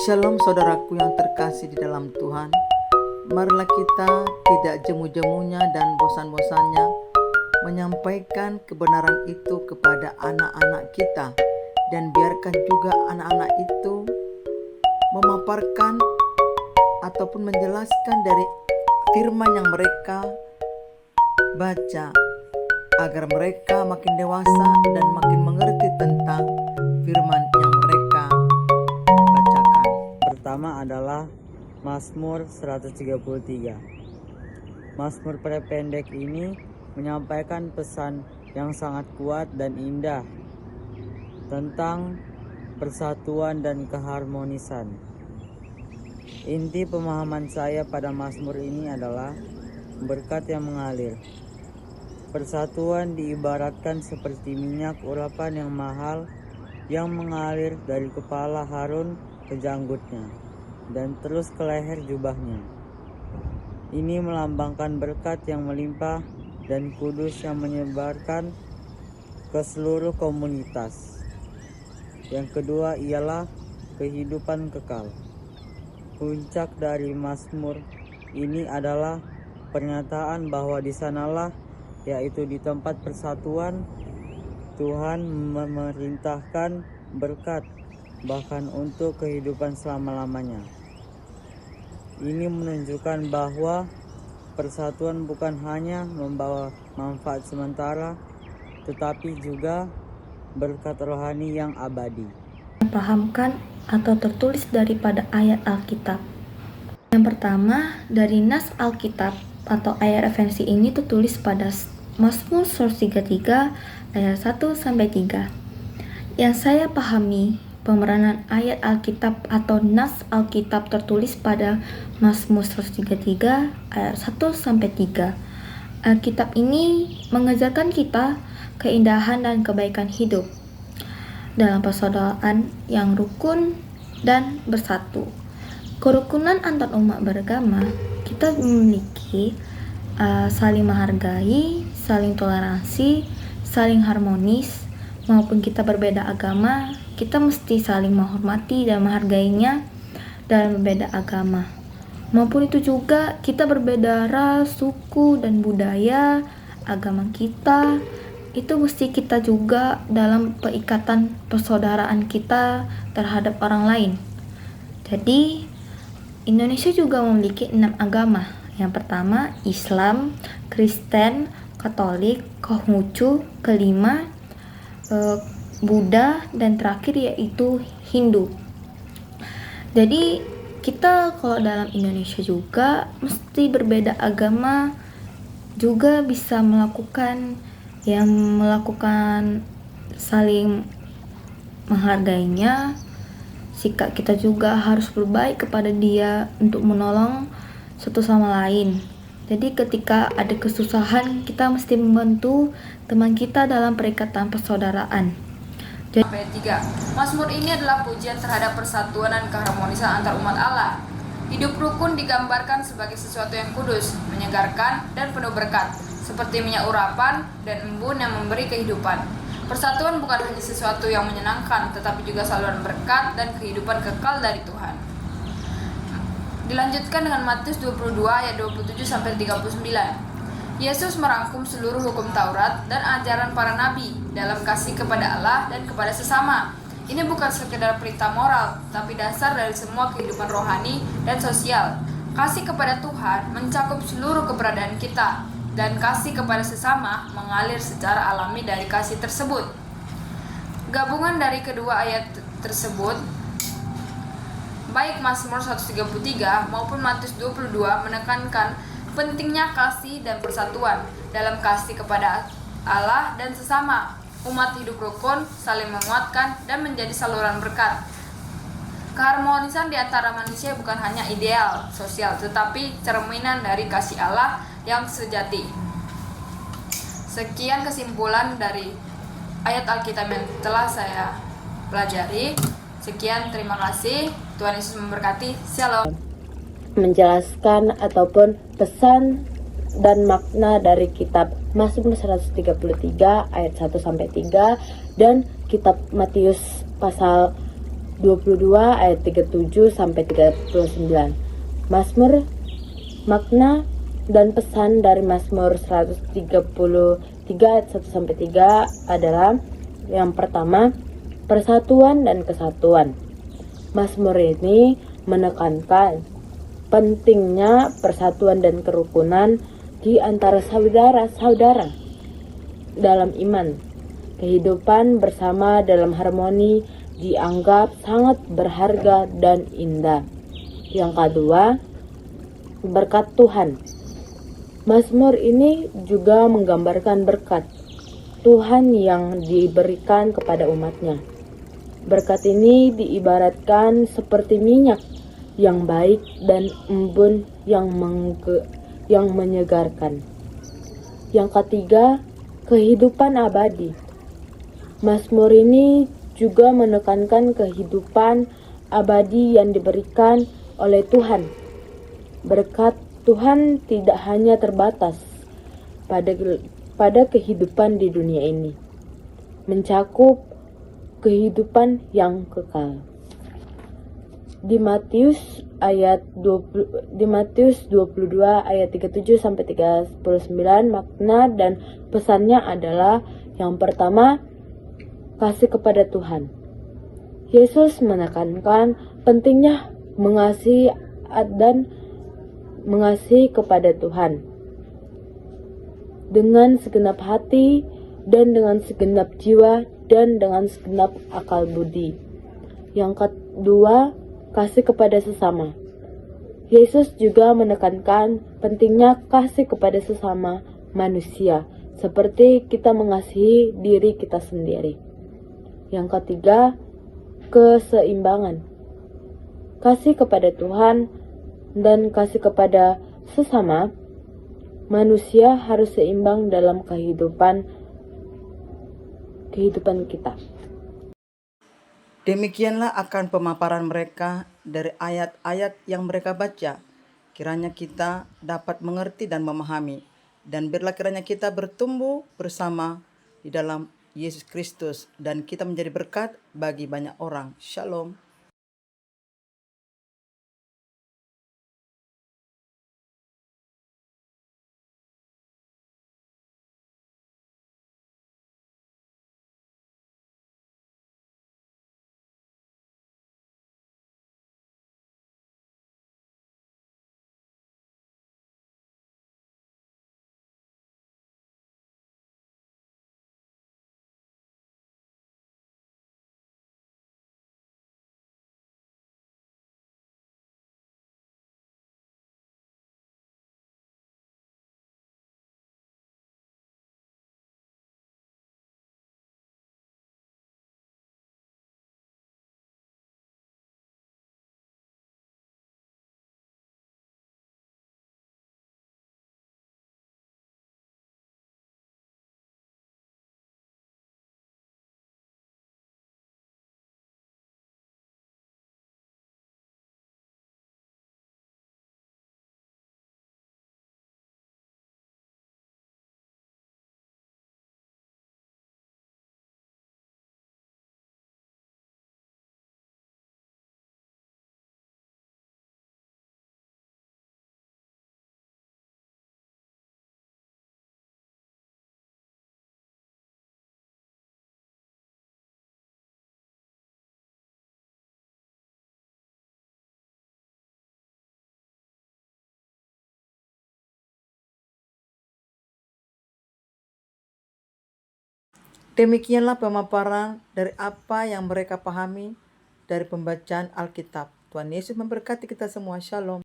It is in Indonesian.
Shalom saudaraku yang terkasih di dalam Tuhan. Marilah kita tidak jemu-jemunya dan bosan-bosannya menyampaikan kebenaran itu kepada anak-anak kita, dan biarkan juga anak-anak itu memaparkan ataupun menjelaskan dari firman yang mereka baca, agar mereka makin dewasa dan makin mengerti tentang firman yang mereka bacakan. Pertama adalah Mazmur 133. Mazmur pendek ini menyampaikan pesan yang sangat kuat dan indah tentang persatuan dan keharmonisan. Inti pemahaman saya pada Mazmur ini adalah berkat yang mengalir. Persatuan diibaratkan seperti minyak urapan yang mahal yang mengalir dari kepala Harun ke janggutnya dan terus ke leher jubahnya. Ini melambangkan berkat yang melimpah dan kudus yang menyebarkan ke seluruh komunitas. Yang kedua ialah kehidupan kekal. Puncak dari Mazmur ini adalah pernyataan bahwa di sanalah, yaitu di tempat persatuan, Tuhan memerintahkan berkat bahkan untuk kehidupan selama-lamanya. Ini menunjukkan bahwa persatuan bukan hanya membawa manfaat sementara, tetapi juga berkat rohani yang abadi. Pahamkan atau tertulis daripada ayat Alkitab. Yang pertama, dari nas Alkitab atau ayat referensi ini tertulis pada Mazmur 133 ayat 1-3. Yang saya pahami, pemeranan ayat Alkitab atau nas Alkitab tertulis pada Mazmur 133 ayat 1-3. Alkitab ini mengajarkan kita keindahan dan kebaikan hidup dalam persaudaraan yang rukun dan bersatu. Kerukunan antar umat beragama, kita memiliki saling menghargai, saling toleransi, saling harmonis. Maupun kita berbeda agama, kita mesti saling menghormati dan menghargainya dalam berbeda agama. Maupun itu juga kita berbeda ras, suku, dan budaya, agama kita, itu mesti kita juga dalam perikatan persaudaraan kita terhadap orang lain. Jadi Indonesia juga memiliki 6 agama. Yang pertama Islam, Kristen, Katolik, Konghucu, kelima Buddha, dan terakhir yaitu Hindu. Jadi kita kalau dalam Indonesia juga mesti berbeda agama juga bisa melakukan saling menghargainya. Sikap kita juga harus berbaik kepada dia untuk menolong satu sama lain. Jadi ketika ada kesusahan, kita mesti membantu teman kita dalam perikatan persaudaraan. Ayat 3. Mazmur ini adalah pujian terhadap persatuan dan keharmonisan antar umat Allah. Hidup rukun digambarkan sebagai sesuatu yang kudus, menyegarkan, dan penuh berkat, seperti minyak urapan dan embun yang memberi kehidupan. Persatuan bukan hanya sesuatu yang menyenangkan, tetapi juga saluran berkat dan kehidupan kekal dari Tuhan. Dilanjutkan dengan Matius 22 ayat 27-39. Yesus merangkum seluruh hukum Taurat dan ajaran para nabi dalam kasih kepada Allah dan kepada sesama. Ini bukan sekedar perintah moral, tapi dasar dari semua kehidupan rohani dan sosial. Kasih kepada Tuhan mencakup seluruh keberadaan kita, dan kasih kepada sesama mengalir secara alami dari kasih tersebut. Gabungan dari kedua ayat tersebut, baik Mazmur 133 maupun Matius 22, menekankan pentingnya kasih dan persatuan. Dalam kasih kepada Allah dan sesama, umat hidup rukun, saling menguatkan, dan menjadi saluran berkat. Keharmonisan di antara manusia bukan hanya ideal sosial, tetapi cerminan dari kasih Allah yang sejati. Sekian kesimpulan dari ayat Alkitab yang telah saya pelajari. Sekian, terima kasih. Tuhan Yesus memberkati. Shalom. Menjelaskan ataupun pesan dan makna dari kitab Mazmur 133 ayat 1-3 dan kitab Matius pasal 22 ayat 37 sampai 39. Mazmur, makna dan pesan dari Mazmur 133 ayat 1 sampai 3 adalah yang pertama, persatuan dan kesatuan. Mazmur ini menekankan pentingnya persatuan dan kerukunan di antara saudara-saudara dalam iman. Kehidupan bersama dalam harmoni dianggap sangat berharga dan indah. Yang kedua, berkat Tuhan. Mazmur ini juga menggambarkan berkat Tuhan yang diberikan kepada umatnya. Berkat ini diibaratkan seperti minyak yang baik dan embun yang menyegarkan. Yang ketiga, kehidupan abadi. Mazmur ini juga menekankan kehidupan abadi yang diberikan oleh Tuhan. Berkat Tuhan tidak hanya terbatas pada kehidupan di dunia ini, mencakup kehidupan yang kekal. Di Matius 22 ayat 37 sampai 39, makna dan pesannya adalah yang pertama, kasih kepada Tuhan. Yesus menekankan pentingnya mengasihi kepada Tuhan dengan segenap hati dan dengan segenap jiwa dan dengan segenap akal budi. Yang kedua, kasih kepada sesama. Yesus juga menekankan pentingnya kasih kepada sesama manusia, seperti kita mengasihi diri kita sendiri. Yang ketiga, keseimbangan. Kasih kepada Tuhan dan kasih kepada sesama manusia harus seimbang dalam kehidupan kita. Demikianlah akan pemaparan mereka dari ayat-ayat yang mereka baca. Kiranya kita dapat mengerti dan memahami, dan biarlah kiranya kita bertumbuh bersama di dalam Yesus Kristus, dan kita menjadi berkat bagi banyak orang. Shalom. Demikianlah pemaparan dari apa yang mereka pahami dari pembacaan Alkitab. Tuhan Yesus memberkati kita semua. Shalom.